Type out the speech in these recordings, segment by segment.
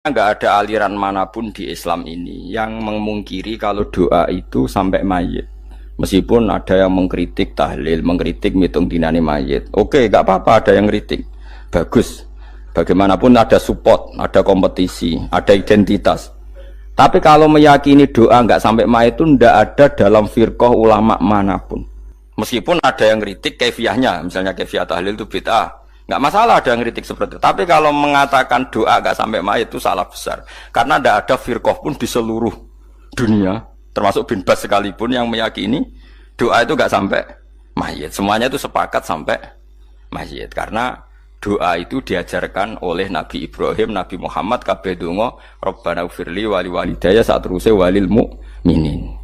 Nggak ada aliran manapun di Islam ini yang memungkiri kalau doa itu sampai mayit. Meskipun ada yang mengkritik tahlil, mengkritik mitung dinani mayit. Oke, nggak apa-apa ada yang kritik. Bagus. Bagaimanapun ada support, ada kompetisi, ada identitas. Tapi kalau meyakini doa nggak sampai mayit itu nggak ada dalam firqah ulama manapun. Meskipun ada yang kritik kefiahnya, misalnya kefiah tahlil itu bid'ah. Nggak masalah ada yang kritik seperti itu. Tapi kalau mengatakan doa nggak sampai mayit itu salah besar. Karena tidak ada firqah pun di seluruh dunia, termasuk bin Baz sekalipun yang meyakini doa itu nggak sampai mayit. Semuanya itu sepakat sampai mayit. Karena doa itu diajarkan oleh Nabi Ibrahim, Nabi Muhammad, kabeh donga Rabbana ufirli wali walidayya saat terusé walil mu'minin.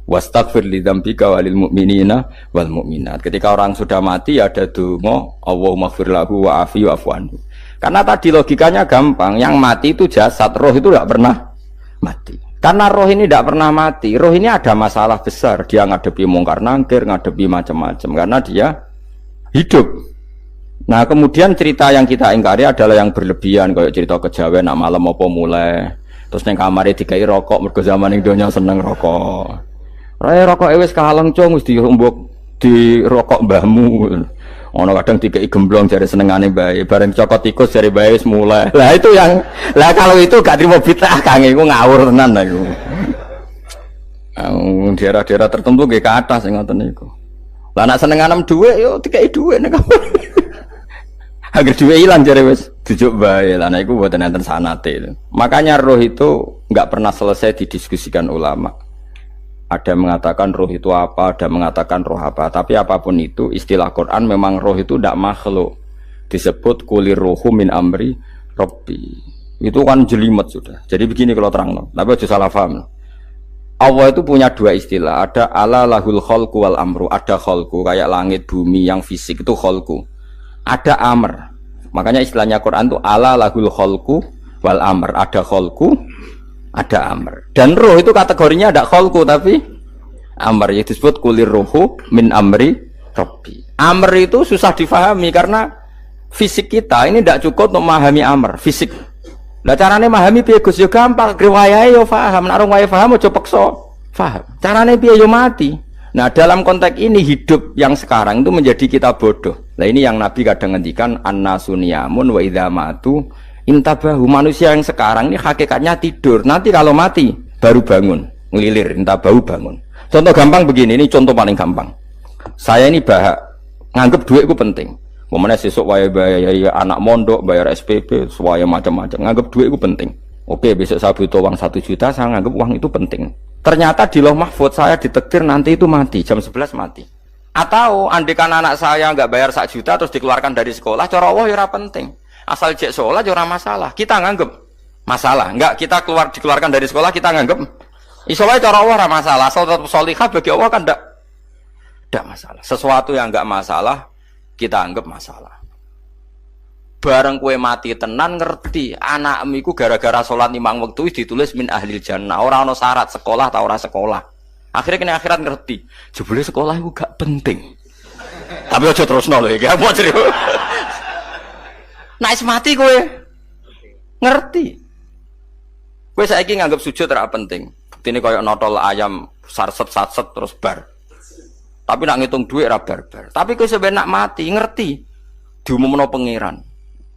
Wastaghfir li dzambika walil mu'minina wal mu'minat. Ketika orang sudah mati ada donga Allahumma ighfir lahu wa afi wa'fu anhu. Karena tadi logikanya gampang, yang mati itu jasad, roh itu tidak pernah mati. Karena roh ini tidak pernah mati, roh ini ada masalah besar, dia ngadepi mungkar nangkir, ngadepi macam-macam karena dia hidup. Nah, kemudian cerita yang kita ingkari adalah yang berlebihan, kayak cerita kejawen nak malam apa mulai, terus neng kamare dikai rokok mergo zaman ning donya seneng rokok. Raya rokok wis kaleng cung wis dirombok di rokok mbahmu. Ono kadang dikei gemblong jare senengane bae, bareng cokot tikus jare bae wis mulai. Lah itu yang kalau itu gak trimo bid'ah Kang iku ngawur tenan lha iku. Daerah-daerah tertentu nggih ke atas sing ngoten niku. Lah nek senenganem dhuwit yo dikei dhuwit nek agar dhuwit ilang jare wis dijuk bae. Lah nek iku mboten enten sanate. Makanya roh itu enggak pernah selesai didiskusikan ulama. Ada yang mengatakan roh itu apa, ada yang mengatakan roh apa. Tapi apapun itu, istilah Quran memang roh itu tidak makhluk. Disebut kulir rohu min amri robbi. Itu kan jelimet sudah. Jadi begini kalau terang, tapi aja salah paham. Allah itu punya dua istilah. Ada ala lahul kholku wal amru. Ada kholku, kayak langit, bumi yang fisik itu kholku. Ada amr. Makanya istilahnya Quran itu ala lahul kholku wal amr. Ada kholku, ada amr. Dan roh itu kategorinya ada kholku tapi amr, yang disebut kulir rohu min amri robbi. Amr itu susah difahami karena fisik kita ini tidak cukup untuk memahami amr fisik. Lah carane memahami piye Gus? Ya gampang, riwayahe yo paham, nek ora paham aja peksa paham. Carane piye yo mati. Nah, dalam konteks ini hidup yang sekarang itu menjadi kita bodoh. Nah, ini yang Nabi kadang ngendikan annasuniyamun wa idza matu intabahu. Manusia yang sekarang ini hakikatnya tidur. Nanti kalau mati baru bangun, ngelilir, intabahu bangun. Contoh gampang begini, ini contoh paling gampang. Saya ini nganggep duit itu penting. Momennya sesuk bayar anak mondok, bayar SPP, semuanya macam-macam. Nganggep duit itu penting. Oke, besok saya butuh uang 1 juta, saya nganggep uang itu penting. Ternyata di Lauh Mahfudz saya ditakdir nanti itu mati, jam 11 mati. Atau andikan anak saya nggak bayar 1 juta terus dikeluarkan dari sekolah, cara Allah ya ora penting. Asal cek sholat ya ora masalah. Kita nganggep masalah. Enggak, kita dikeluarkan dari sekolah kita nganggep isolasi cara Allah ora masalah. Asal tetap sholihah bagi Allah kan enggak masalah. Sesuatu yang enggak masalah kita anggap masalah. Bareng kue mati tenan ngerti anakmu iku gara-gara sholat 5 waktu ditulis min ahlil jannah. Ora ono syarat sekolah ta ora sekolah. Akhirnya kena akhirat ngerti. Jebule sekolah iku gak penting. Tapi aja terusno lho iki. Apa cerita? Nah, mati kowe ngerti. Kowe saiki nganggep sujud ora penting. Buktine koyo notol ayam sarset-sarset terus bar. Tapi nak ngitung duit ora bar-bar. Tapi kowe sampe nak mati ngerti diumumno pangeran.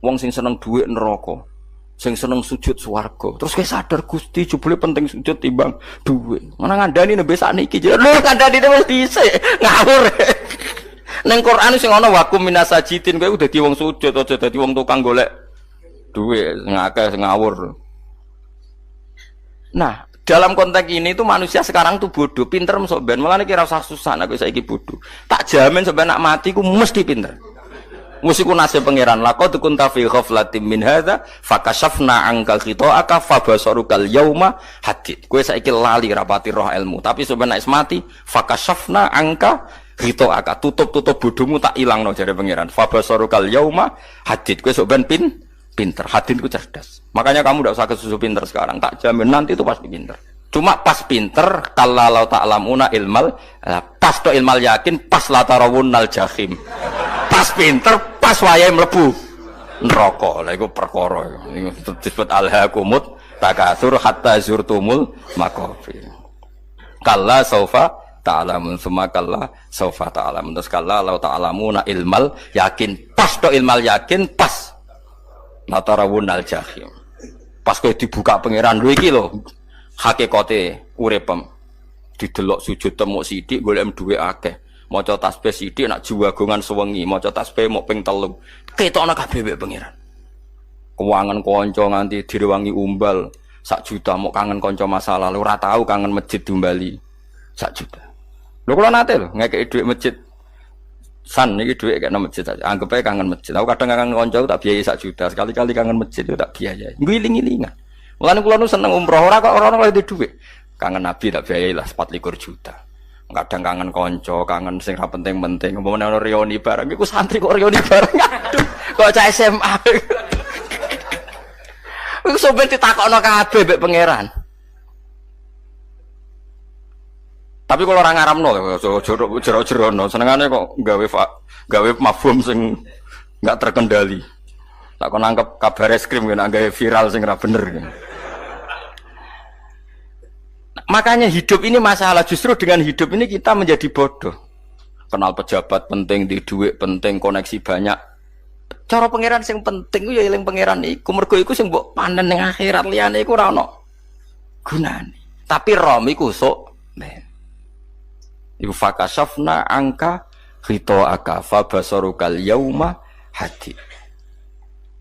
Wong sing seneng duit neraka, sing seneng sujud swarga. Terus kowe sadar Gusti jebule penting sujud timbang duit. Mana ngandani nembe sakniki. Lho ngandani wis dhisik. Ngawur. Neng Quran sing ana wakum minasajidin kowe udah dadi wong sujud aja dadi wong tukang golek duit ngakeh ngawur. Nah, dalam konteks ini tuh manusia sekarang tuh bodoh, pinter mosok ben. Mulane kira usah susah nek saiki bodoh. Tak jamin sampe nak mati ku mesti pinter. Mesti ku nasib pangeran laqad kunta fi ghaflatin min hadza fakashafna anka khita'aka fabasarukal yauma hadid. Kowe saiki lali rapati roh ilmu, tapi sampe nek mati fakashafna anka gitu akak tutup bodohmu tak ilang no jare pangeran. Fabasarukal yauma hadid. Kowe sok ben pinter. Hadid ku cerdas. Makanya kamu tidak usah kesusu pinter sekarang. Tak jamin nanti itu pasti pinter. Cuma pas pinter kalau ta'lamuna ilmal pas to ilmal yakin pas la tarawunnal jahim. Pas pinter pas wayahe mlebu neraka. Lha iku perkara iku disebut alhaqumut takatsur hatta zurtumul maqabir. Kalla saufa ta'lamun summa kalla saufa ta'lamun. Terus kalla law ta'lamuna ilmal yakin pas to ilmal yakin pas natarawunal jahim. Pas kowe dibuka pangeran lho iki lho hakikate uripem. Didelok sujud temuk sithik golek dhuwit akeh. Maca tasbih sithik nak juwagongan sewengi, maca tasbih mok ping 3. Ketokno kabeh wek pangeran. Keuangan kanca nganti direwangi umbal 1 juta mok kangen kanca masa lalu ora tau kangen masjid diumbali 1 juta. Lho kula nate lho ngekeki dhuwit masjid. San iki dhuwit kena masjid aja. Anggap ae kangen masjid. Aku kadang kangen kanca tak biayai 1 juta. Sekali-kali kangen masjid itu tak biayai. Ngiling-ngilingan. Mulane kula nu seneng umroh ora kok ora oleh dhuwit. Kangen Nabi tak biayai lah 24 juta. Kadang kangen kanca, kangen sing ra penting-penting. Umpamane ono reuni bareng iku santri kok reuni bareng. Aduh, kok cah SMA. Iku sampe ditakokno kabeh mbek pangeran. Tapi kalau orang ngaramno, jero-jerono, senengane kok gawe mafhum sing nggak terkendali. Tak kon nangkep kabar eskrim kena gawe viral sing ora bener. Makanya hidup ini masalah, justru dengan hidup ini kita menjadi bodoh. Kenal pejabat penting, di duit penting, koneksi banyak. Cara pangeran sing penting ku ya eling pangeran iku, mergo iku sing mbok panen ning akhirat, liyane iku ora ono gunane. Tapi rom iku sok iku fakasafna angka khitoaka fa basarukal yauma hadi.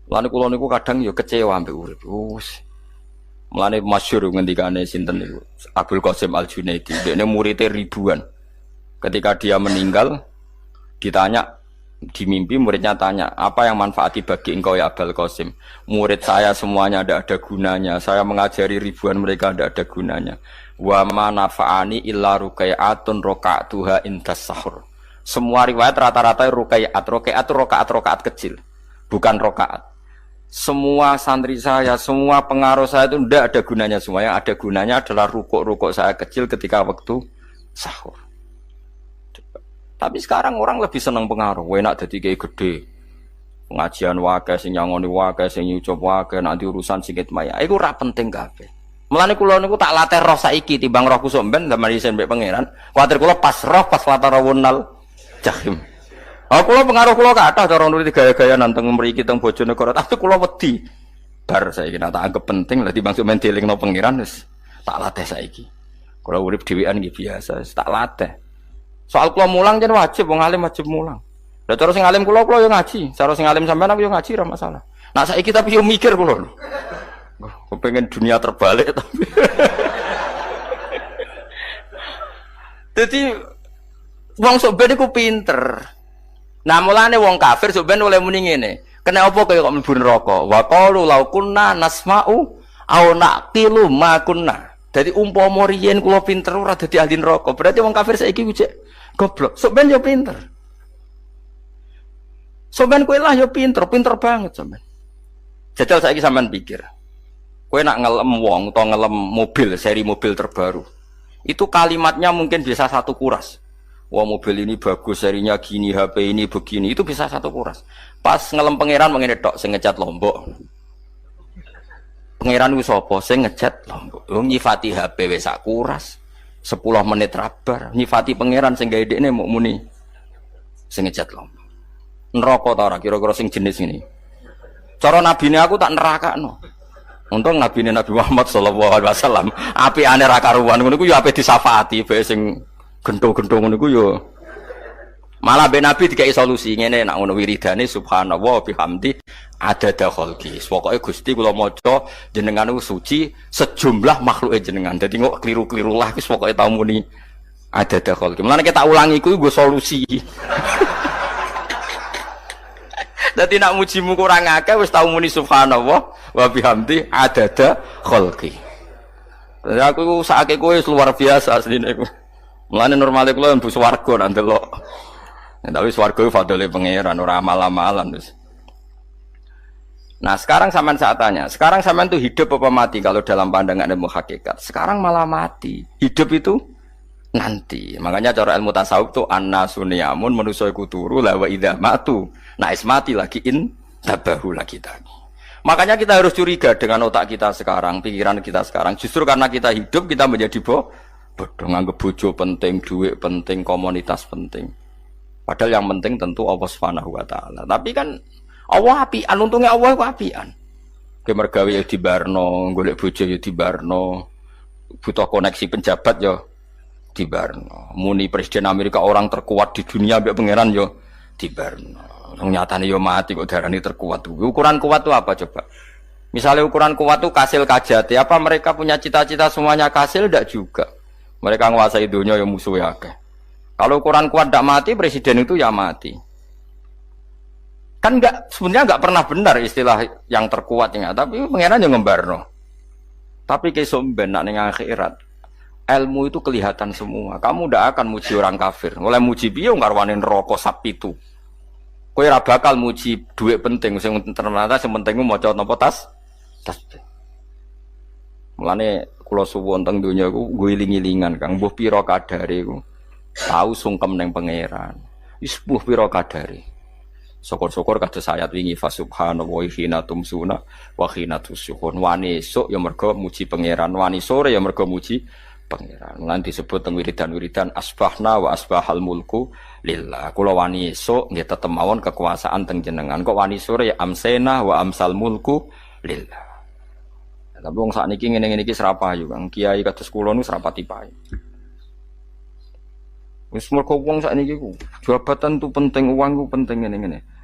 Lan kula niku kadang ya kecewa ambek urip. Mulane masyhur ngendikane sinten niku Abdul Qasim Al-Junaidi, dekne muridé ribuan. Ketika dia meninggal ditanya di mimpi, muridnya tanya, apa yang manfaati bagi engkau ya Abdul Qasim? Murid saya semuanya ada gunanya, saya mengajari ribuan mereka ada gunanya. Wa ma nafa'ani illa rukai'atun raka'tuha indas sahur. Semua riwayat rata-rata rukai'at itu rakaat kecil, bukan rakaat. Semua santri saya, semua pengaruh saya itu tidak ada gunanya semua. Yang ada gunanya adalah rukuk saya kecil ketika waktu sahur. Tapi sekarang orang lebih senang pengaruh. Enak dadi kiai gede. Pengajian wae sing nyangoni wae sing nyucup wae nanti urusan sikit maya. Iku ora penting kabeh. Mulane kula niku tak latih roh saiki timbang roh kusuk ben zaman isen mbek pangeran. Kuwatir kula pas roh pas latarawunal jahim. Kula pengaruh kula kathah cara nuruti gaya-gaya nanteng mriki teng Bojonegoro, tapi kula wedi. Bar saiki tak anggap penting lah timbang sampeyan dielingno pangeran wis tak latih saiki. Kula urip dhewean nggih biasa, tak latih. Soal kula mulang jan wajib, wong alim wajib mulang. Lah cara sing alim kula yo ngaji, cara sing alim sampean aku yo ngaji ora masalah. Nah saiki tapi yo mikir kula. Kepengen dunia terbalik tapi. Jadi wong sok ben iku pinter. Nah mulane wong kafir sok ben oleh muni ngene. Kena apa kaya kok mlebu neraka? Wa qalu law kunna nasma'u aw naqilu ma kunna. Dadi umpama riyen kula pinter ora dadi ahli neraka. Berarti wong kafir saiki wujek goblok. Sok ben yo pinter. Sok ben kowe lah yo pinter banget sok ben. Jajal saiki sampean pikir. Kowe nak ngelem wong atau ngelem mobil, seri mobil terbaru. Itu kalimatnya mungkin bisa 1 kuras. Wah mobil ini bagus, serinya gini, HP ini begini, itu bisa 1 kuras. Pas ngelem pangeran mengene tok sing ngecat Lombok. Pangeran ku sapa sing ngecat Lombok? Wong nyifati HP wis sak kuras. 10 menit rabar, nyifati pangeran sing gawe dekne muk muni sing ngecat Lombok. Neraka ta ora kira-kira sing jenis ini. Cara nabine aku tak nerakakno. Untung Nabi Muhammad sallallahu alaihi wasallam apikane ra karuan ngono iku ya ape disafaati bae sing gento-gento ngono iku ya malah ben Nabi dikai solusi ngene nek ngono wiridane subhanallah bihamdi adada khalqi. Pokoke Gusti kula maca jenengan niku suci sejumlah makhluke jenengan. Dadi kok kliru-kliru lah wis pokoke tau muni adada khalqi. Mulane kita ulangi iku nggo solusi. Dadi nak mujimu kurang akeh wis tau muni subhanallah wa bihamdi adada khalqi. Dadi aku sakake kowe luar biasa asline iku. Mulane normale kula mlebu swarga nang delok. Tapi swarga fadhole pangeran ora amal-amalan wis. Nah, sekarang sampean saat tanya, sekarang sampean tuh hidup apa mati kalau dalam pandangan ilmu hakikat? Sekarang malah mati. Hidup itu nanti. Makanya cara ilmu tasawuf tuh annasu niyamun manusa iku turu la wa idza matu. Nah, mati lagi Tabahulah kita. Makanya kita harus curiga dengan otak kita sekarang, pikiran kita sekarang. Justru karena kita hidup, kita menjadi bodoh, nganggep bojo penting, duit penting, komunitas penting. Padahal yang penting tentu Allah Subhanahu wa taala. Tapi kan Allah apian, untungnya Allah ku apian. Ke mergawe ya dibarno, golek bojo ya dibarno. Butuh koneksi penjabat ya dibarno. Muni presiden Amerika orang terkuat di dunia mbek pangeran ya dibarno. Nyatane yo mati kok darani terkuat. Ukuran kuat itu apa coba? Misalnya ukuran kuat itu kasil kajati. Apa mereka punya cita-cita semuanya kasil? Tidak juga. Mereka menguasai dunia yang musuhnya akeh. Kalau ukuran kuat tidak mati, presiden itu ya mati. Kan enggak, sebenarnya enggak pernah benar istilah yang terkuat ya. Tapi pengenan yang ngembarno. Tapi kesomben nak ning akhirat. Ilmu itu kelihatan semua. Kamu tidak akan muji orang kafir. Oleh muji piye ngarwane neraka sapi itu. Kowe ora bakal muji duit penting, sing ternyata sing penting ku maca napa tas. Mulane kula suwun teng donya iku ngiling-ilingan Kang, mbuh pira kadare iku. Tau sungkem ning pangeran. Wis mbuh pira kadare. Syukur-syukur kados ayat wingi fa subhanallahi hina tumsuna wa hina tusyuhun. Wani esuk ya mergo muji pangeran, wani sore ya mergo muji pangeran. Lan disebut teng wiridan-wiridan asbahna wa asbahal mulku lillah. Kula wani esuk nggih tetep mawon kekuasaan teng jenengan. Kok wani sore ya amsena wa amsal mulku lillah. Tapi wong sakniki ngene-ngene iki serapayu Kang. Kiai kados kula niku serapati payu. Wis mergo wong sakniki ku jabatan tu penting, uang ku penting ngene-ngene.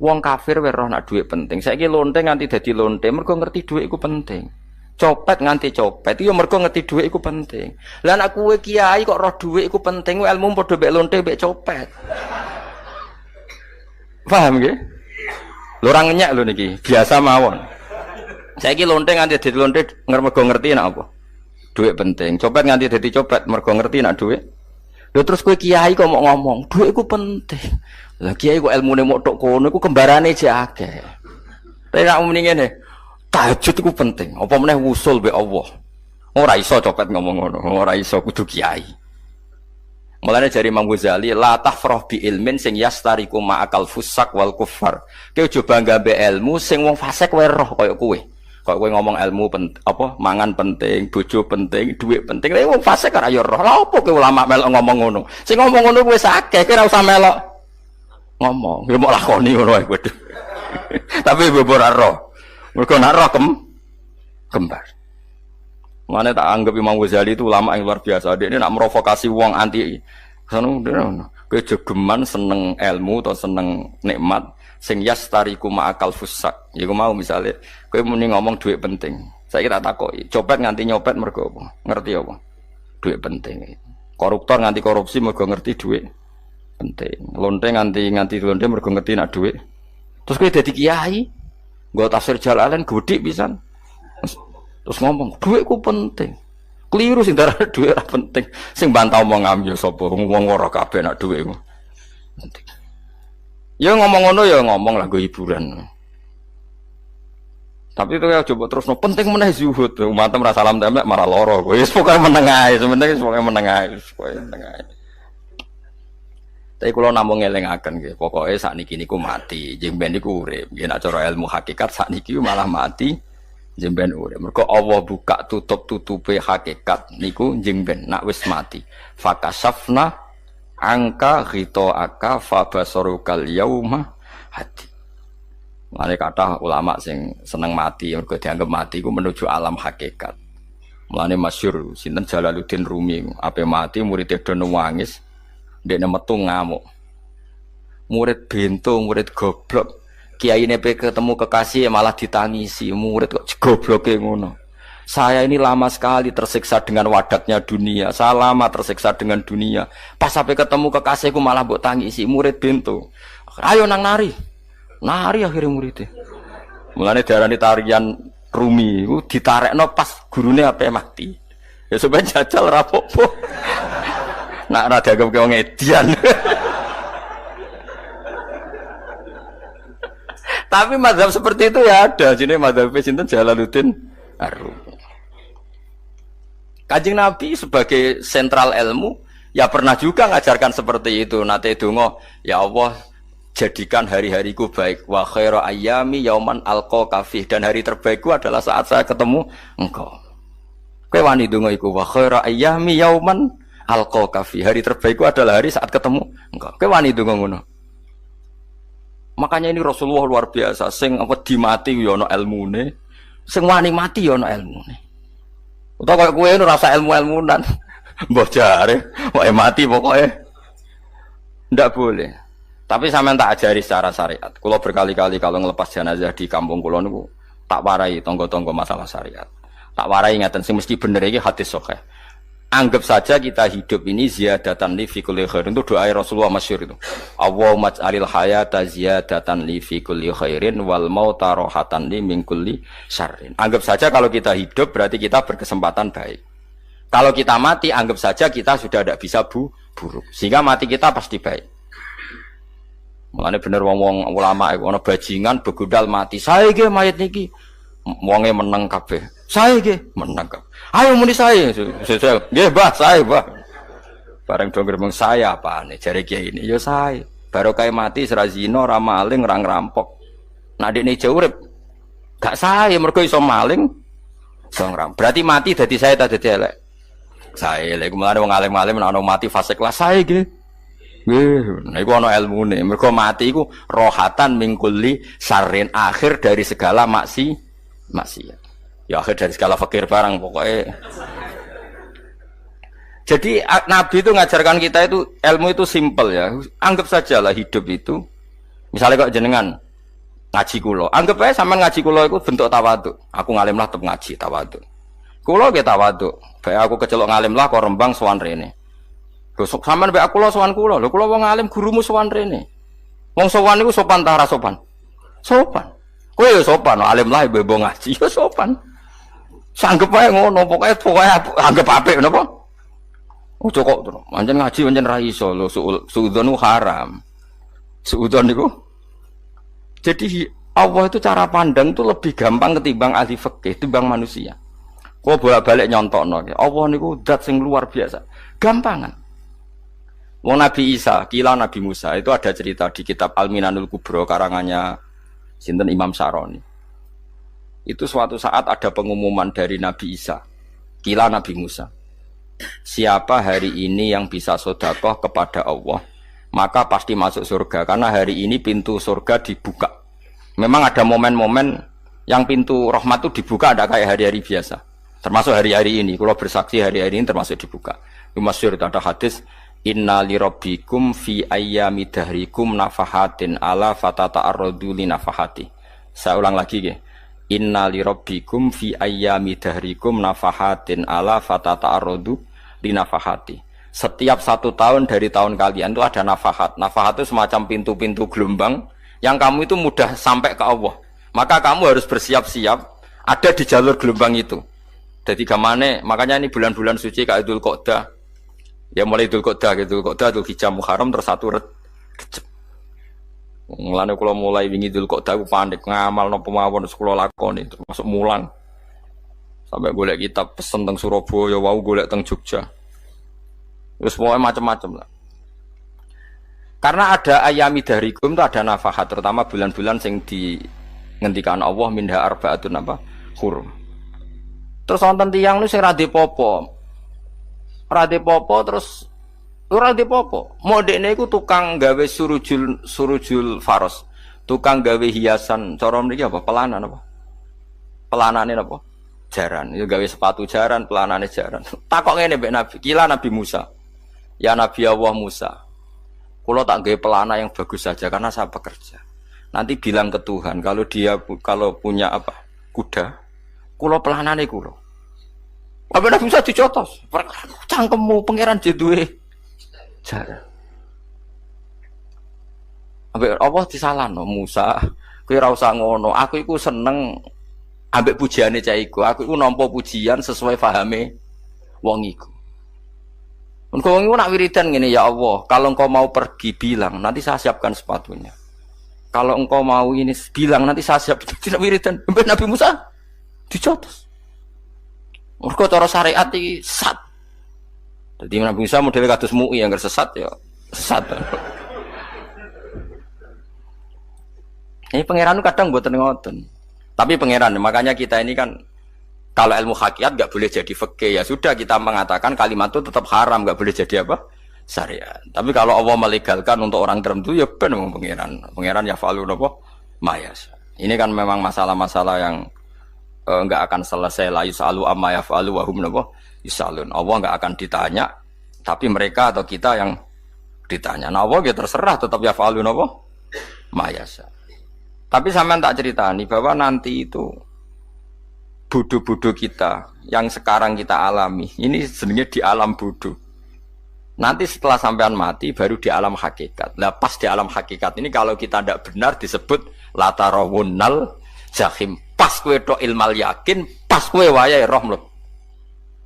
Wong kafir wae roh nak dhuwit penting. Saiki lonte nganti dadi lonte mergo ngerti dhuwit iku penting. Copet nganti copet itu ya mergo ngerti dhuwit iku penting. Lah nek kowe kiai kok roh dhuwit iku penting, ilmu padha mek lonte mek copet. Paham nggih? Lho ora ngenyek lho niki, biasa mawon. Saiki lonte nganti dadi lonte mergo ngerti nek apa? Dhuwit penting. Copet nganti dadi copet mergo ngerti nek dhuwit. Lho terus kowe kiai kok mau ngomong, dhuwit iku penting. Lah kiai kok ilmune mok tok kono iku kembarane jek akeh. Tapi nek muni ngene, tahajud itu penting. Apa meneh wusul be Allah. Ora iso copet ngomong ngono, ora iso kudu kiai. Mulane jari Imam Ghazali, la tahfrah bi ilmin sing yastariku ma'akal fusak wal kufar. Kowe coba nggambe ilmu sing wong fasik wae roh kaya kowe. Kaya kowe ngomong ilmu apa mangan penting, bojo penting, dhuwit penting. Lah wong fasik ora ya roh. Lah opo kowe ulama melok ngomong ngono? Sing ngomong ngono wis akeh, kowe ora usah melok ngomong. Ya mok lakoni ngono wae kudu. Tapi ora roh. Mereka nak kembar. Mana tak anggap Imam Ghazali itu ulama yang luar biasa. Dia ini nak merovokasi uang anti. Kejegeman seneng ilmu atau seneng nikmat. Sing yastariku ma'akal fusak. Ya aku mau misalnya. Kau muni ngomong duit penting. Saya kira takoki. Copet nganti nyopet mergo apa? Ngerti apa? Duit penting. Koruptor nganti korupsi mergo ngerti duit penting. Lonte nganti lonte mergo ngerti nak duit. Terus kau jadi kiai. Gak tafsir Jalalain gede pisan. Terus ngomong, duitku penting. Keliru sing darah duit ora penting. Sing bantah omong ngambil sapa wong ora kabeh nak duitku. Penting. Ya ngomong ngono ya ngomong lah go hiburan. Tapi itu ya coba terus no penting meneh zuhud. Umatem ra salam templek marah loro. Wis pokoke meneng ae, sementing pokoke meneng ae, pokoke meneng ae. Tapi kalau namung ngelingaken nggih, pokoke sakniki niku mati, jemben niku urip. Nggih nek cara ilmu hakikat sakniki malah mati, jemben urip. Mergo Allah buka tutup-tutupe hakikat niku jemben nak wis mati. Fakasafna angka ghitaaka fabasarukal yauma hadi. Mane kathah ulama sing seneng mati mergo dianggap mati iku menuju alam hakikat. Mulane masyhur sinten Jalaluddin Rumi, ape mati murid do nangis. Dekne metu ngamuk. Murid bento, murid goblok. Kiai nepe ketemu kekasih malah ditangisi. Murid kok gobloke ngono. Saya ini lama sekali tersiksa dengan wadatnya dunia. Saya lama tersiksa dengan dunia. Pas sampai ketemu kekasihku malah mbok tangisi. Murid bento. Ayo nang nari. Nari akhirnya muridnya. Mulane diarani tarian Rumi. Ditarekno pas gurune ape mati. Ya sampeyan jajal rapopo. Nak ra dianggap wong edian. Tapi mazhab seperti itu ya ada. Sini mazhab sinten Jalaluddin Ar-Rumi. Kanjeng Nabi sebagai sentral ilmu ya pernah juga ngajarkan seperti itu. Nate donga, ya Allah, jadikan hari-hariku baik. Wa khairu ayyami yauman alqa kafih, dan hari terbaikku adalah saat saya ketemu engkau. Kowe wani donga iku wa khairu ayyami yauman alqa kafih. Hari terbaikku adalah hari saat ketemu engkau. Kowe wani donga ngono. Makanya ini Rasulullah luar biasa, sing apa dimati ya ana ilmune, sing wani mati ya ana ilmune. Utawa kowe ora rasa ilmu-ilmunan. Mbah jare, wae mati pokoknya. Ndak boleh. Tapi sampean tak ajari secara syariat. Kulo berkali-kali kalau ngelepas jenazah di kampung kulo niku tak warai tonggo-tonggo masalah syariat. Tak warai ngaten sing mesti bener iki hadis sahih. Anggap saja kita hidup ini ziyadatan li fi kulli khairin. Itu doa Rasulullah masyhur itu. Allahumma ij'alil hayata ziyadatan li fi kulli khairin wal mauta rahatan li min kulli syarrin. Anggap saja kalau kita hidup berarti kita berkesempatan baik. Kalau kita mati anggap saja kita sudah tidak bisa buruk. Sehingga mati kita pasti baik. Mulane bener wong-wong ulama iku ana bajingan begudal mati. Sae ge mayit niki. Wonge meneng kabeh. Sae ge meneng kabeh. Ayo muni sae. Nggih, Mbah, sae, Mbah. Bareng do gremeng saya apane jare kiai ini. Ya sae. Barokah mati ora zina, ora maling, ora ngrampok. Nek dekne ijo urip gak sae mergo iso maling, iso ngrampok. Berarti mati dadi sae ta dadi elek. Sae lek mulane wong alim-alim nek ana mati fasik lah sae nggih. Nggih, niku ana ilmune. Mergo mati iku rohatan mingkuli syarrin, akhir dari segala maksiat. Ya akhir dari segala fakir barang pokoknya. Jadi Nabi itu ngajarkan kita itu ilmu itu simpel ya. Anggap saja lah hidup itu. Misalnya kok jenengan ngaji kulo, anggap aja sampean ngaji kulo itu bentuk tawaduk. Aku ngalim lah tetep ngaji tawaduk. Kulo ge tawaduk. Bae aku kecelok ngalim lah kok Rembang sowan rene. Lho sampean bae aku lo sowan kulo. Lho kulo wong ngalim gurumu sowan rene. Wong sowan niku sopan ta ora sopan? Sopan. Kowe ya sopan, alim lah ibu ngaji ya sopan. Sanggep ae ngono, pokoke anggap apik napa? Ojo kok terus. Pancen ngaji pancen ra iso lho, suudzon haram. Suudzon niku. Jadi Allah itu cara pandang itu lebih gampang ketimbang ahli fikih, ketimbang manusia. Kok bolak-balik nyontokno. Allah niku zat sing luar biasa. Gampangan. Wong Nabi Isa, kila Nabi Musa itu ada cerita di kitab Al-Minanul Kubro karangannya sinten Imam Saroni. Itu suatu saat ada pengumuman dari Nabi Isa, kila Nabi Musa. Siapa hari ini yang bisa sedekah kepada Allah, maka pasti masuk surga. Karena hari ini pintu surga dibuka. Memang ada momen-momen yang pintu rahmat itu dibuka, ada kayak hari-hari biasa. Termasuk hari-hari ini. Kalau bersaksi hari-hari ini termasuk dibuka. Itu masyhur, ada hadis. Inna li rabbikum fi ayyami dahrikum nafahatin ala fatata'arradu li nafahati. Saya ulang lagi ya. Inna li rabbikum fi ayyami dahrikum nafahatin ala fatata'arradu li nafahati. Setiap 1 tahun dari tahun kalian itu ada nafahat. Nafahat itu semacam pintu-pintu gelombang yang kamu itu mudah sampai ke Allah. Maka kamu harus bersiap-siap ada di jalur gelombang itu. Jadi gamane, makanya ini bulan-bulan suci kayak Dzul Qa'dah. Ya mulai Dzul Qa'dah gitu, Dzul Hijjah Muharram terus 1 Rejab. Mulane kula mulai wingi Dzul Qa'dah aku panik ngamal napa mawon terus kula lakoni termasuk mulang. Sampai golek kitab pesen teng Surabaya, wau golek teng Jogja. Terus pokoknya macam-macam lah. Karena ada ayami darikum itu ada nafahat, terutama bulan-bulan sing di ngendikan Allah minha arbaatun apa? Hurum. Terus wonten tiyang lu sing ra dipopo. Ora dipopo terus ora dipopo. Modekne iku tukang gawe surujul faros. Tukang gawe hiasan, cara mriki apa? Pelanan apa? Pelanane apa? Jaran. Ya gawe sepatu jaran, pelanane jaran. Takok ngene mbek Nabi, kila Nabi Musa. Ya Nabi Allah Musa. Kula tak gawe pelana yang bagus saja karena saya bekerja. Nanti bilang ke Tuhan kalau punya apa? Kuda. Kula pelanane kula. Apa Nabi Musa dicotos? Cangkemmu pangeran duwe jaran. Ambek Allah disalahno Musa, kowe ora usah ngono. Aku iku seneng ambek pujiane cah iku. Aku iku nampa pujian sesuai pahame wong iku. Engko wong iku nak wiridan ngene, ya Allah, kalau engkau mau pergi bilang, nanti saya siapkan sepatunya. Kalau engkau mau ini bilang nanti saya siap tidak wiridan. Ambek Nabi Musa dicotos. Mergo cara syariat iki sesat. Dadi Nabi Musa model kados MUI yang sesat ya sesat. Ini pangeran kadang buatan ngoten. Tapi pangeran, makanya kita ini kan kalau ilmu hakikat nggak boleh jadi fikih, ya sudah kita mengatakan kalimat itu tetap haram, nggak boleh jadi apa? Syariat. Tapi kalau Allah melegalkan untuk orang tertentu, ya benar pangeran. Pangeran ya falu nopo mayas. Ini kan memang masalah-masalah yang nggak akan selesai. La yusalu amma yafalu wa hum nopo yusalun. Allah nggak akan ditanya, tapi mereka atau kita yang ditanya. Nah Allah ya terserah tetap ya falu nopo mayas. Tapi sampean tak ceritani bahwa nanti itu bodoh-bodoh kita yang sekarang kita alami ini sebenarnya di alam bodoh. Nanti setelah sampean mati baru di alam hakikat. Nah pas di alam hakikat ini kalau kita tidak benar disebut latarawunnal jahim. Pas kue do ilmal yakin, pas kue wayai roh loh.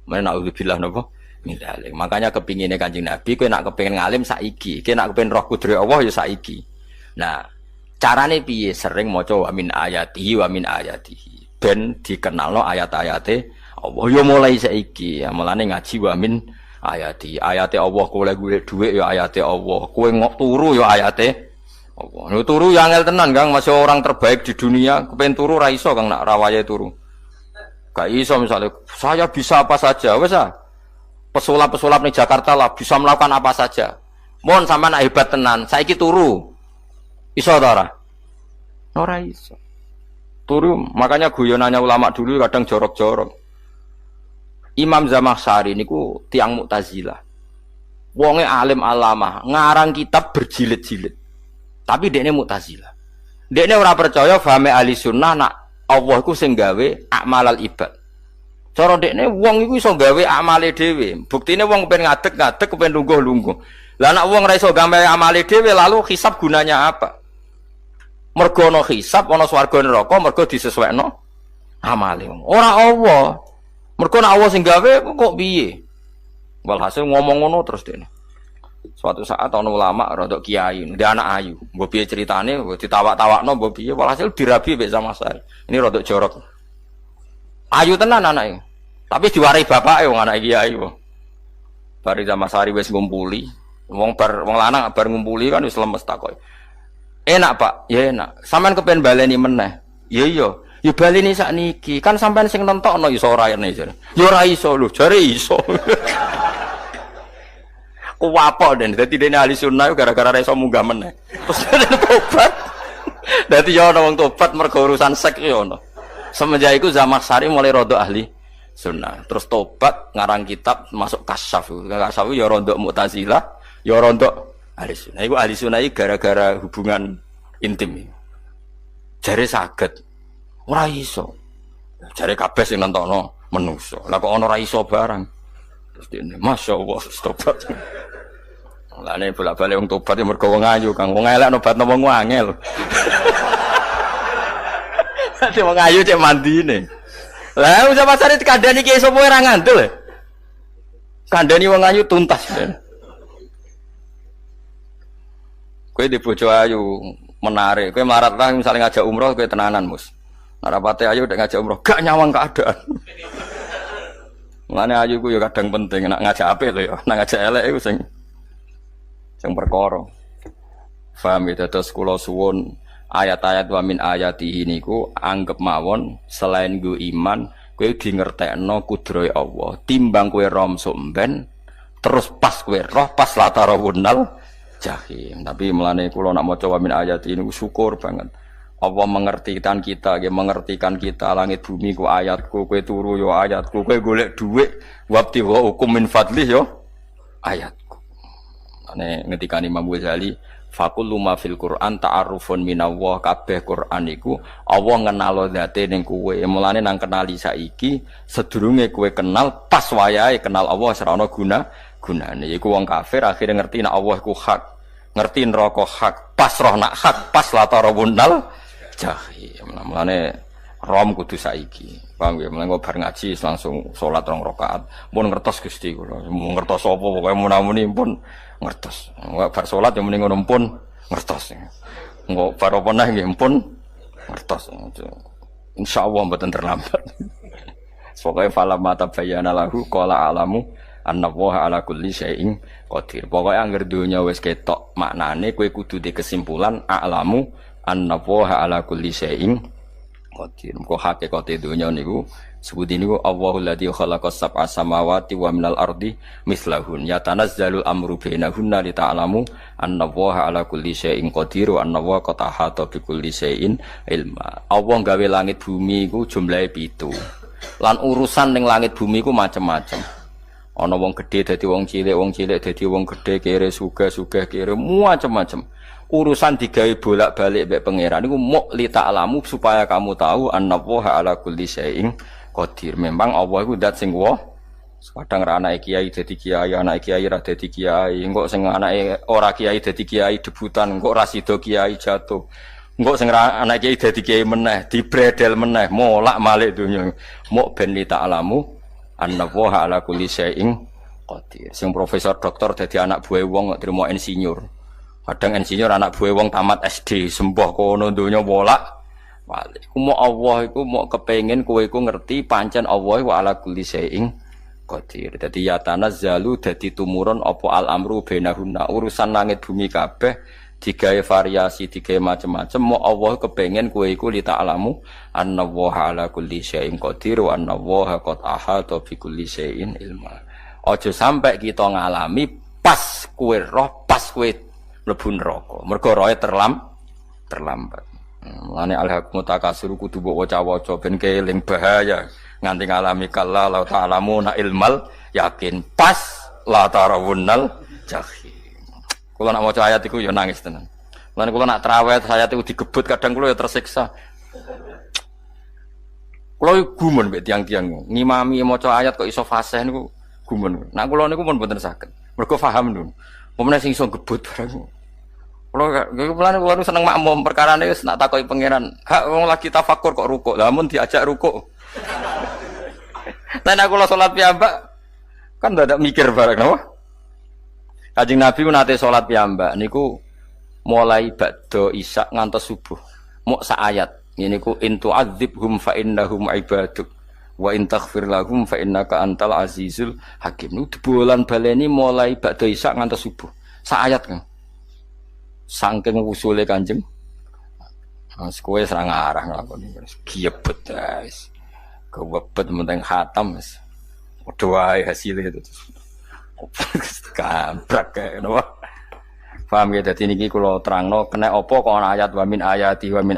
Mana naudzubillah nopo mindalik. Makanya kepinginnya Kanjeng Nabi, kue nak kepingin ngalim saiki, kue nak kepingin roh kudri Allah ya saiki. Nah carane piye sering maca wa min ayatihi wa min ayatihi ben dikenalno ayat-ayate Allah ya mulai saiki ya mulane ngaji wa min ayati ayate Allah kowe golek dhuwit ya ayate Allah kowe ngok turu ya ayate Allah lho turu ya angel tenan Kang masih orang terbaik di dunia kepen turu ra iso Kang nak rawaye turu gak iso misalnya saya bisa apa saja wis ah pesulap-pesulap ning Jakarta lah bisa melakukan apa saja mohon sampean hebat tenan saiki turu iso ta ora? Ora iso. Turu makanya guyonannya ulama dulu kadang jorok-jorok. Imam Zamakhsyari niku tiang Mu'tazilah. Wonge alim alamah, ngarang kitab berjilid-jilid. Tapi dekne Mu'tazilah. Dekne ora percaya fahame ahli sunnah nak Allah iku sing gawe akmalal ibad. Cara dekne wong iku iso gawe amale dhewe. Buktine wong kepen ngadeg-ngadeg, kepen lungguh-lungguh. Lah nek wong ora iso gawe amale dhewe lalu hisab gunanya apa? Mergo ana hisab ana swarga neraka mergo disesuaikno amale. Ora Allah. Mergo nek Allah sing gawe kok piye? Walhasil ngomong ngono terus dene. Suatu saat ana ulama rodok kiai, ndek anak ayu. Mbok piye critane, ditawak-tawakno mbok piye walhasil dirabi mek sama saya. Ini rodok jorok. Ayu tenan anake. Tapi diwarai bapake wong anak kiai kok. Bari Zamasari wis ngumpuli. Wong lanang bar ngumpuli kan wis lemes takoki. Enak Pak, ya enak. Sampean kepen baleni meneh. Ya iya. Ya baleni sakniki. Kan sampean sing nentokno iso ora rene jare. Ya ora iso lho, jare iso. Kuwapok den. Dadi dene ahli sunnah gara-gara ora iso munggah meneh. Terus tobat. Dadi ya ana wong tobat mergo urusan seks ya ono. Semenjak iku Zamakhsyari mulai rodo ahli sunnah. Terus tobat ngarang kitab masuk kasyaf. Kasyaf ya rondo Mu'tazilah, ya rondo ahli sunnah. Iku ahli sunnah gara-gara hubungan intim. Jare saged. Ora iso. Jare kabeh sing nentokno menungso. Lah kok ana ora iso barang. Terus dene masyaallah tobat. Lah nek bolak-balik wong tobat ya mergo wong ayu, Kang. Wong elek nobatno wong angel. Dadi wong ayu cek mandine. Lah usah pasare dikandani ki sapa ora ngandel. Kandani wong ayu tuntas. Kowe di bojo ayu menarik, kowe melarat lah misalnya ngajak umroh kowe tenanan mus. Narapate ayu udah ngajak umroh, gak nyawang keadaan. Mulane ayu ku ya kadang penting, nak ngajak apik lho ya, nak ngajak elek iku sing perkara. Paham ya terus kula suwun ayat-ayat wa min ayatihi niku anggap mawon selain go iman, kowe di ngertekno kudrohe Allah. Timbang kowe rom somben terus pas kowe roh pas latarawunnal jahim. Tapi melane kula nak maca wa min ayati niku syukur banget. Allah mengertikan kita, dia mengertikan kita langit bumi ku ayatku, kowe turu yo ayatku, kowe golek dhuwit wabti wa hukum min fadlih yo ayatku. Ane ngendikane Imam Ghazali, faqullu ma fil Qur'an ta'arufun minallah, kabeh Qur'an iku Allah ngenalo zate ning kowe. Mulane nang kenali saiki sedurunge kowe kenal pas wayahe kenal Allah ora ana gunane. Iku wong kafir akhire ngerti nek Allah iku hak, ngerti neraka hak, pas roh nak hak, pas latarawunnal jahim. Mulane rom kudu saiki. Paham ya? Mulane bar ngaji langsung salat 2 rakaat. Mun ngertos Gusti kula. Mun ngertos apa pokoke munamuni pun ngertos. Enggak bar salat yo muni ngono pun ngertos. Engko bar apa neh nggih pun ngertos. Insyaallah mboten terlambat. Pokoke fala mata bayana lahu qala alamu annallaha ala kulli syai'in qadir. Pokoke anggere donya wis ketok maknane kowe kudu di kesimpulan alamu annallaha ala kulli syai'in qadir. Kok hakikate donya niku sebut niku Allahul ladzi khalaqas sab'a samawati wa minal ardi mislahun yatanazzalul amru bainahunna li ta'lamu annallaha ala kulli syai'in qadir wa annallaha qad ahata bi kulli syai'in ilma. Allah gawe langit bumi iku jumlahe 7. Lan urusan ning langit bumi iku macam-macam. Ana wong gedhe dadi wong cilik dadi wong gedhe, kere sugih kere macam-macam. Urusan digawe bolak-balik mbek pangeran niku muk li ta'lamu supaya kamu tahu annallaha ala kulli syai'in qadir. Memang Allah iku zat sing wa. Kadang ra anake kiai dadi kiai, anake kiai ra dadi kiai, engko sing anake ora kiai dadi kiai debutan, engko ra sida kiai jatuh. Engko sing ra anake kiai dadi kiai meneh, dibredel meneh, molak-malik donya. Muk ben li ta'lamu annallaha ala kulli syai'in qadir. Sing profesor doktor dadi anak buah wong kok trimo insinyur. Kadang insinyur anak buah wong tamat SD, sembah kono donya bolak balik. Iku mau Allah iku mau kepengin kowe iku ngerti pancen Allah wa ala kulli syai'in qadir. Dadi ya tanazzalu dadi tumurun apa al amru bainahunna. Urusan langit bumi kabeh digawe variasi, digawe macam-macam. Mau Allah kepengin kowe iku li ta'lamu annallaha ala kulli syai'in qadir wa annallaha qad ahata bi kulli syai'in ilma. Aja sampai kita ngalami pas kowe roh, pas kowe mlebu neraka. Mergo roe terlambat. Mulane al-haqqu takasuru kudu mbok waca-waca ben keling bahaya nganti ngalami kala la ta'lamuna ilmal yakin pas la tarawunnal jahim. Kula nak maca ayat iku ya nangis tenan. Mulane kula nak traweh ayat iku digebut kadang kula ya tersiksa. Kula gumun mbek tiang-tiang ngimami maca ayat kok iso fasih niku gumun. Nak kula niku pun mboten saged. Mergo paham lho. Pemene sing iso gebut barang. Kula seneng makmum perkarane wis nak takoki pangeran. Hak wong lagi tafakur kok rukuk. Lah mun diajak rukuk. Nek kula salat piyambak kan ndak mikir bareng napa? Kanjeng Nabi ku nate salat piyambak niku mulai ba'da isya ngantos subuh. Mok sak ayat. Ngene ku in tu'adzibhum fa innahum ibaduk wa in taghfir lahum fa innaka antal azizul hakim. Niku debolan baleni mulai ba'da isya ngantos subuh. Sak ayat kan. Saking usule Kanjeng Mas kowe serang arah nglakoni giebet guys. Kewebet menteng khatam wis. Padha wae hasile itu. Kabrak kae napa. Paham ya dadi niki kula terangno kena apa kok ana ayat wa min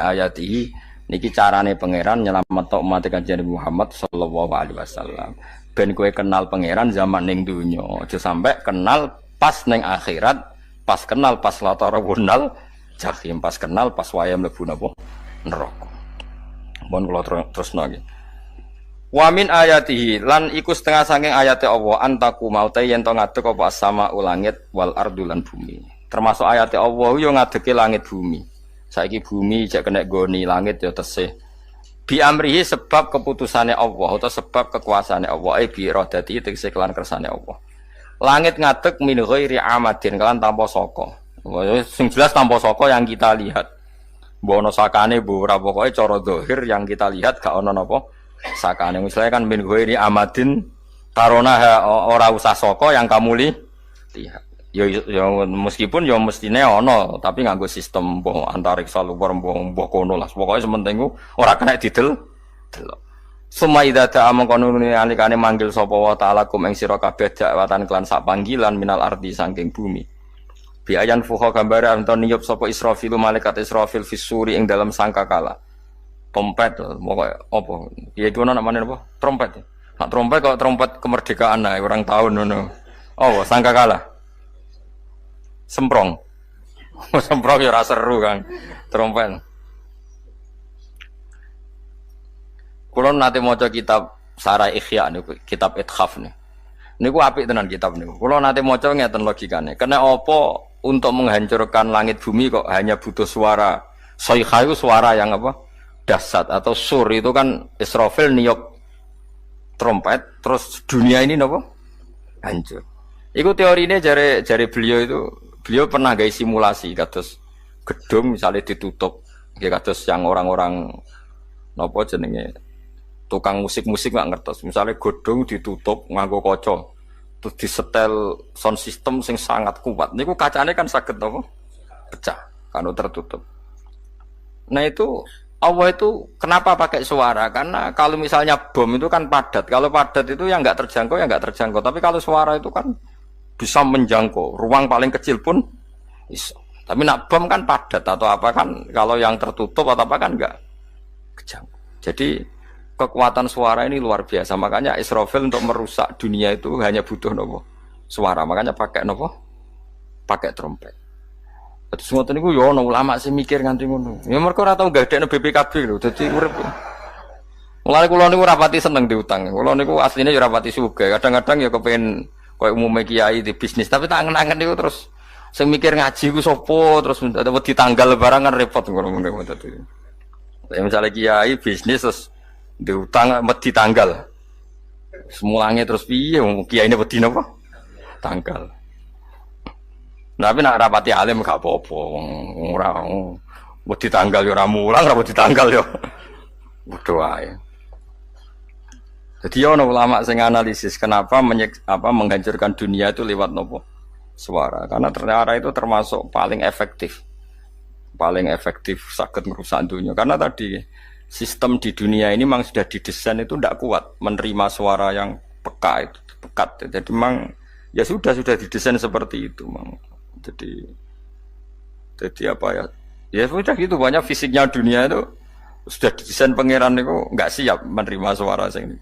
ayatihi niki carane pangeran nyelametno umat Kanjeng Muhammad sallallahu alaihi wasallam. Ben kowe kenal pangeran zaman ning donya, aja sampai kenal pas ning akhirat. Pas kenal pas latarawunal jahim, pas kenal pas waya mlebu napa neraka. Mun kula terusno iki. Wa min ayatihi lan iku setengah saking ayate Allah antaku maute yen to ngadeg apa sama ulangit wal ardu lan bumi. Termasuk ayate Allah yo ngadege langit bumi. Saiki bumi jek kena goni langit yo tesih. Bi amrihi sebab keputusane Allah atau sebab kekuasaane Allah bi iradati tegese kelan kersane Allah. Langit ngadeg min ghairi amadin kan tanpa saka. Sing jelas tanpa saka yang kita lihat. Mbok ana sakane mbok ora pokoke cara zahir yang kita lihat gak ana napa sakane. Misalnya kan min ghairi amadin tarona ora usah saka yang kamu lihat. Ya meskipun ya mestine ana tapi nganggo sistem mbok antariksa luar mbok kono lah. Pokoke sementing ora kena didel. Suma idza ta'a mangkonune alikane manggil sapa wa ta'ala kum ing sira kabeh dakwatan kelan sak panggilan minal ardi saking bumi. Bi ayan fuha gambare anton niyup sapa Israfil malaikat Israfil fisuri ing dalam sangkakala. Trompet pokoke apa? Ya iku ana namane apa? Trompet. Nak trompet kok trompet kemerdekaan ae orang tahun ngono. Oh, sangkakala. Semprong. Semprong ya ora seru kan. Trompet. Kulo nate maca kitab Sarah Ikhya niku, kitab Ithaf niku. Niku apik tenan kitab niku. Kulo nate maca ngeten logikane. Kena apa untuk menghancurkan langit bumi kok hanya butuh suara. Sayha itu suara yang apa? Dahsyat atau sur itu kan Israfil niup trompet terus dunia ini napa? Hancur. Iku teorine jare beliau pernah gawe simulasi kados gedung misalnya ditutup. Nggih kados yang orang-orang napa jenenge tukang musik-musik nggak ngertos. Misalnya godong ditutup nganggo kaca, terus disetel sound system sing sangat kuat. Niku kacane kan saged apa? Pecah, kalau tertutup. Nah itu Allah itu kenapa pakai suara? Karena kalau misalnya bom itu kan padat. Kalau padat itu yang nggak terjangkau, yang nggak terjangkau. Tapi kalau suara itu kan bisa menjangkau. Ruang paling kecil pun bisa. Tapi nak bom kan padat atau apa kan? Kalau yang tertutup atau apa kan nggak kejangkau. Jadi kekuatan suara ini luar biasa. Makanya Israfil untuk merusak dunia itu hanya butuh nopo suara. Makanya pakai nopo, pakai trompet. Terus ngoten niku yo ana ulama sing mikir nganti ngono. Ya mergo ora tau gadekno BPKB lho, dadi urip. Mulane kula niku rapati seneng diutang. Kula niku asline yo rapati sugih. Kadang-kadang ya kepengin koyo umume kiai di bisnis, tapi tak angen-angen niku terus sing mikir ngaji ku sapa, terus wedi tanggal barang kan repot ngono-ngono dadi. Lah misale kiai bisnis terus diutang wedi tanggal. Semulange terus piye wong kiyaine wedi napa? Tanggal. Tapi nak rapati alim gak apa-apa, ora wedi tanggal yo ora mulang, ora wedi tanggal yo bodho wae. Jadi ono ulama sing analisis kenapa menghancurkan dunia itu lewat nopo? Suara. Karena ternyata itu termasuk paling efektif. Paling efektif sakit merusak dunia. Karena tadi sistem di dunia ini memang sudah didesain itu tidak kuat menerima suara yang peka itu, pekat. Jadi memang ya sudah didesain seperti itu, memang. Jadi apa ya? Ya sudah gitu, banyak fisiknya dunia itu sudah didesain pangeran itu nggak siap menerima suara sing ini.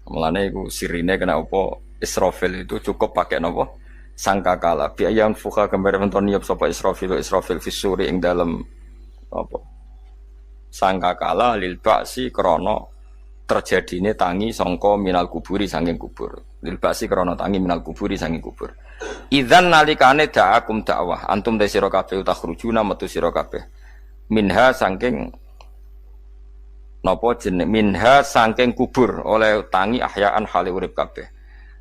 Mulane iku sirine kena apa Israfil itu cukup pakai napa sangkakala. Bi ayam fuka gambar menton niap sapa Israfil fisuri ing dalam apa sangkakala lil ba'si krana terjadine tangi sangka minal kuburi saking kubur. Lil ba'si krana tangi minal kuburi saking kubur. Idzan nalikane da'akum dakwah antum te sira kabeh takhrujuna metu sira kabeh minha saking napa jeneng minha saking kubur oleh tangi ahyaan hale urip kabeh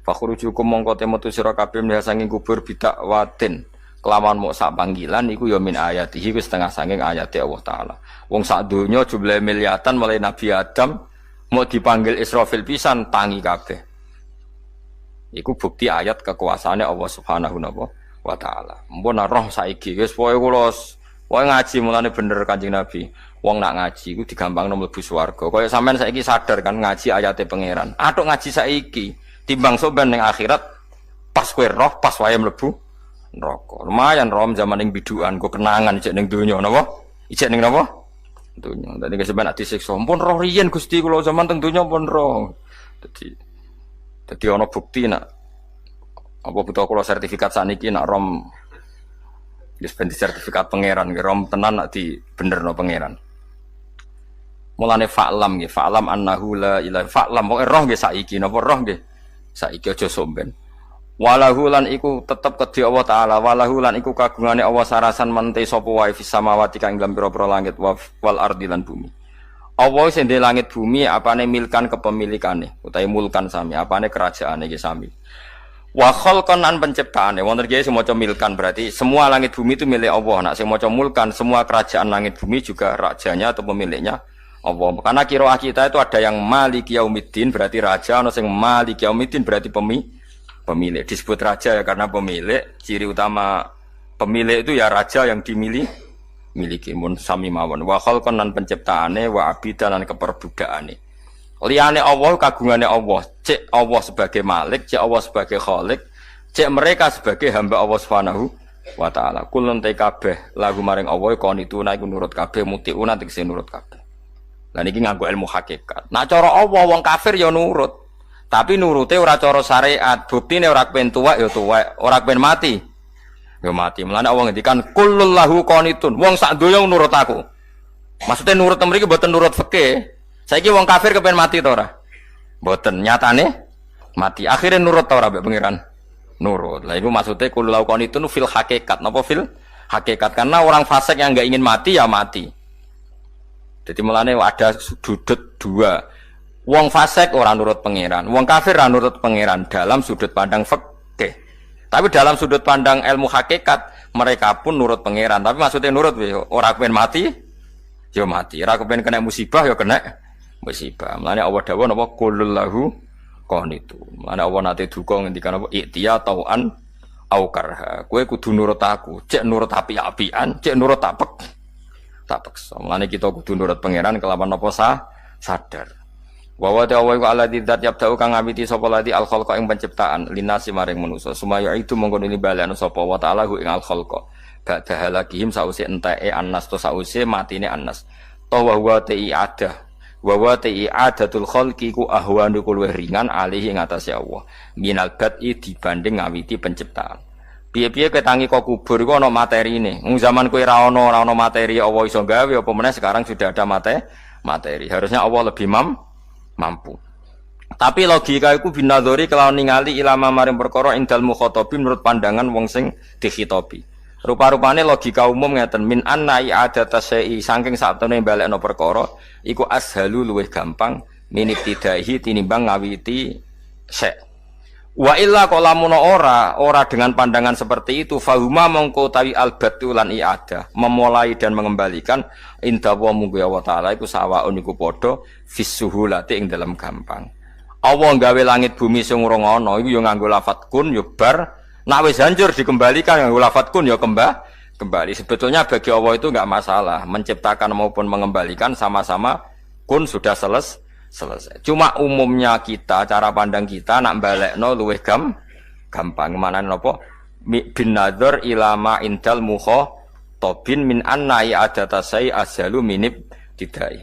fakhrujukum mongko te metu sira kabeh minha saking kubur bidak watin kelawan mok sak panggilan iku ya min ayatihi wis setengah saking ayate Allah taala wong sak donya jumlah miliatan mulai Nabi Adam mau dipanggil Israfil pisan tangi kabeh. Iku bukti ayat kekuasaannya Allah Subhanahu wa taala. Mumpun roh saiki wis pokoke kula ngaji mulane bener Kanjeng Nabi. Wong nak ngaji iku digampangno mlebu swarga. Kaya sampean saiki sadar kan ngaji ayate pangeran. Atuk ngaji saiki timbang soban ning akhirat pas kowe roh pas wae mlebu neraka. Lumayan rom zaman ning bidukan kok kenangan ijek ning donya napa? Ijek ning napa? Donya. Dadi keseban ati siksa. Mumpun roh riyen Gusti kula zaman teng donya pun roh. Jadi ono bukti nak apa butuh kula sertifikat saniki nak rom wis ben sertifikat pangeran rom tenan nak di benerno pangeran. Mulane fa'lam nggih, fa'lam annahu la ilaha fa'lam pokoke roh nggih saiki napa roh nggih. Saiki aja somben. Walahu lan iku tetep kedhi Allah taala, walahu lan iku kagungane Allah sarasan mente sapa wae fis samawati kang ing pira-pira langit wal ardi lan bumi. Allah sing di langit bumi apane milkan kepemilikane utawi mulkan sami apane kerajaane iki sami wa khalqan an penciptaane wonten iki sing maca milkan berarti semua langit bumi itu milik Allah nak sing maca mulkan semua kerajaan langit bumi juga rajanya atau pemiliknya Allah karena qiraah kita itu ada yang maliki yaumiddin berarti raja ana sing maliki yaumiddin berarti pemilik disebut raja ya karena pemilik ciri utama pemilik itu ya raja yang dimiliki miliki mun sami mawon wa khalqan lan penciptaane wa abidan lan keperbudakane liyane Allah kagungane Allah cek Allah sebagai malik cek Allah sebagai khalik cek mereka sebagai hamba Allah Subhanahu wa taala kulun te kabeh lagu maring Allah kon itu iku nurut kabeh mutiuna tegese nurut kabeh lan iki nganggo ilmu hakikat nah cara Allah wong kafir ya nurut tapi nurute ora cara syariat buktine ora kepen tuwek ya tuwek ora kepen mati ya mati. Mulane Allah ngendikan kullul lahu qanitun. Wong sak donya nurut aku. Maksudnya nurut mriki mboten nurut fikih. Saiki wong kafir kepen mati ta ora? Mboten, nyatane mati. Akhire nurut ta ora mbek pangeran? Nurut. Lah iku maksudnya kullul lahu qanitun fil hakikat. Napa fil hakikat? Karena orang fasik yang enggak ingin mati ya mati. Jadi mulane ada sudut dua. Wong fasik ora nurut pangeran, wong kafir ora nurut pangeran dalam sudut pandang fikih. Tapi dalam sudut pandang ilmu hakikat mereka pun nurut pangeran. Tapi maksudnya nurut orang kepen mati, ya mati. Orang kepen kena musibah, ya kena musibah. Mulanya Allah dawuh napa qul lahu qanitu. Mulanya Allah nate duka ngendikan apa iktiya tau'an au karha. Kowe kudu nurut aku. Cek nurut api-apian, cek nurut apek. tak peksa. Mulane kita kudu nurut pangeran kelawan apa sadar. Wa wa ta'ala iku alladzi dzat yabda'u kang ngawiti sapa lati al khalqa ing penciptaan linasi maring manusa sumaya itu mongko nili balekno sapa wa ta'ala ing al khalqa ba'da halakihim sause enteke annas to sause matine annas to wa wa ti ada wa wa ti adatul khalqi ku ahwanu luwih ringan alih ing atase Allah minal bad'i dibanding ngawiti penciptaan piye-piye ketangi kok kubur iku ana materine wong zaman kowe ra ana materi Allah iso gawe apa meneh sekarang sudah ada materi harusnya Allah lebih mampu. Tapi logika iku binadzori kelawan ningali ilama maring perkara indal mukhatabin menurut pandangan wong sing dikhitobi. Rupa-rupane logika umum ngeten min anna i'adata syai'i saking saktemene balekno perkara iku ashalu luwih gampang minibtidaihi tinimbang ngawiti syai'. Wa illa qalamun ora dengan pandangan seperti itu fahuma mongko tawi albatu lan i'adah memulai dan mengembalikan inda wa munggu Allah taala iku sawaun iku padha fisuhulati ing dalam gampang. Allah gawe langit bumi sing urung ana iku ya nganggo lafat kun ya bar nek wis hancur dikembalikan nganggo lafat kun ya kembali. Sebetulnya bagi Allah itu enggak masalah menciptakan maupun mengembalikan sama-sama kun sudah selesai. Cuma umumnya kita, cara pandang kita nak balekno luwih gampang. Manane napa? Bin nadzar ilama indal mukhatabin min anna i'adata sai azalu minib tidai.